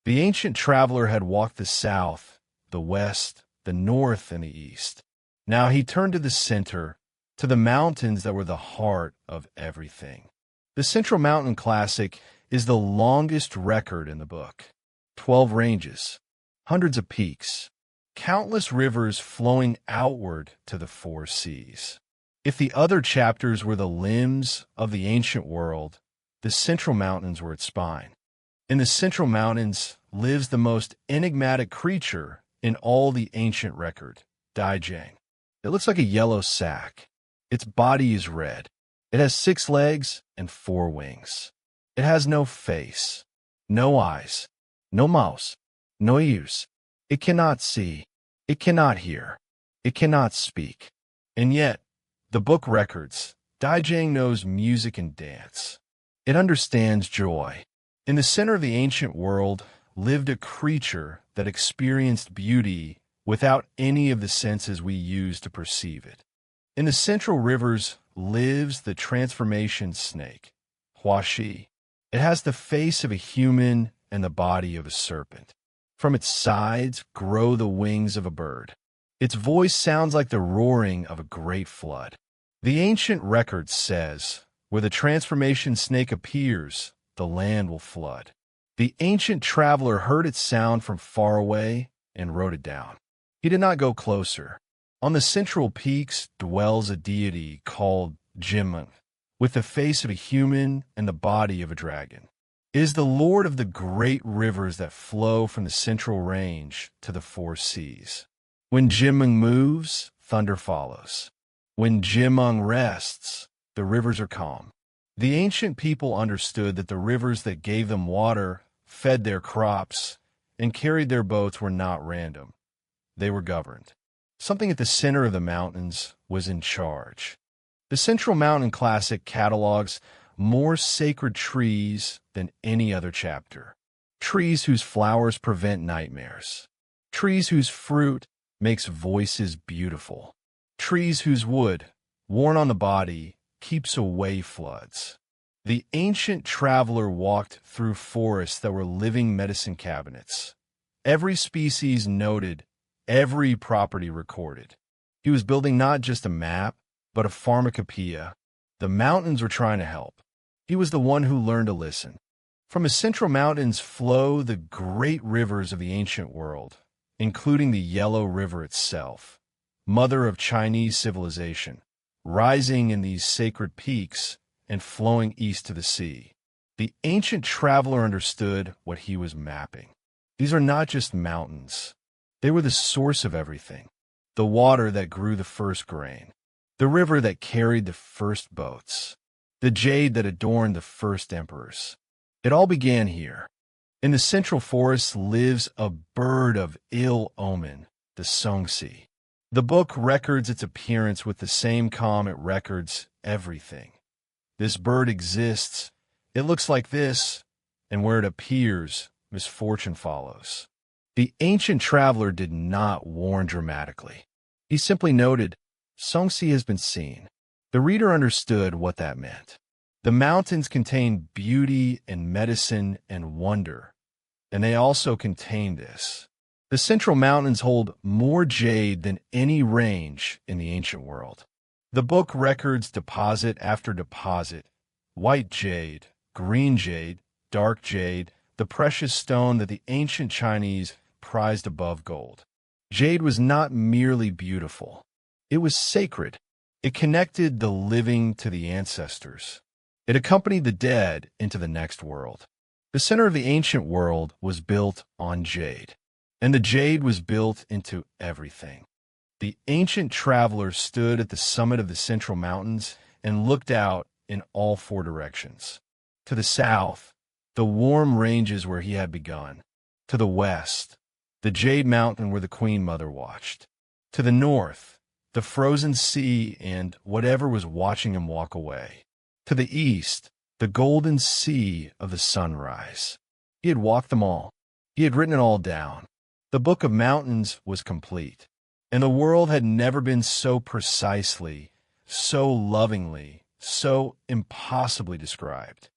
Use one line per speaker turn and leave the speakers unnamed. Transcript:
The ancient traveler had walked the south, the west, the north, and the east. Now he turned to the center, to the mountains that were the heart of everything. The Central Mountain Classic is the longest record in the book. 12 ranges, hundreds of peaks, countless rivers flowing outward to the four seas. If the other chapters were the limbs of the ancient world, the Central Mountains were its spine. In the Central Mountains lives the most enigmatic creature in all the ancient record, Jimeng. It looks like a yellow sack. Its body is red. It has 6 legs and 4 wings. It has no face, no eyes, no mouth, no ears. It cannot see. It cannot hear. It cannot speak. And yet, the book records, Jimeng knows music and dance. It understands joy. In the center of the ancient world lived a creature that experienced beauty without any of the senses we use to perceive it. In the central rivers lives the transformation snake, Huashi. It has the face of a human and the body of a serpent. From its sides grow the wings of a bird. Its voice sounds like the roaring of a great flood. The ancient record says, where the transformation snake appears, the land will flood. The ancient traveler heard its sound from far away and wrote it down. He did not go closer. On the central peaks dwells a deity called Jimeng, with the face of a human and the body of a dragon. It is the lord of the great rivers that flow from the central range to the four seas. When Jimeng moves, thunder follows. When Jimeng rests, the rivers are calm. The ancient people understood that the rivers that gave them water, fed their crops, and carried their boats were not random. They were governed. Something at the center of the mountains was in charge. The Central Mountain Classic catalogs more sacred trees than any other chapter. Trees whose flowers prevent nightmares. Trees whose fruit makes voices beautiful. Trees whose wood, worn on the body, keeps away floods. The ancient traveler walked through forests that were living medicine cabinets. Every species noted, every property recorded. He was building not just a map, but a pharmacopoeia. The mountains were trying to help. He was the one who learned to listen. From the central mountains flow the great rivers of the ancient world, including the Yellow River itself, mother of Chinese civilization, rising in these sacred peaks and flowing east to the sea. The ancient traveler understood what he was mapping. These are not just mountains. They were the source of everything. The water that grew the first grain, the river that carried the first boats, the jade that adorned the first emperors. It all began here. In the central forest lives a bird of ill omen, the Songsi. The book records its appearance with the same calm it records everything. This bird exists. It looks like this, and where it appears, misfortune follows. The ancient traveler did not warn dramatically. He simply noted, Songsi has been seen. The reader understood what that meant. The mountains contain beauty and medicine and wonder, and they also contain this. The Central Mountains hold more jade than any range in the ancient world. The book records deposit after deposit, white jade, green jade, dark jade, the precious stone that the ancient Chinese prized above gold. Jade was not merely beautiful. It was sacred. It connected the living to the ancestors. It accompanied the dead into the next world. The center of the ancient world was built on jade, and the jade was built into everything. The ancient traveler stood at the summit of the Central Mountains and looked out in all 4 directions. To the south, the warm ranges where he had begun. To the west, the Jade Mountain where the Queen Mother watched. To the north, the frozen sea and whatever was watching him walk away. To the east, the golden sea of the sunrise. He had walked them all. He had written it all down. The Book of Mountains was complete, and the world had never been so precisely, so lovingly, so impossibly described.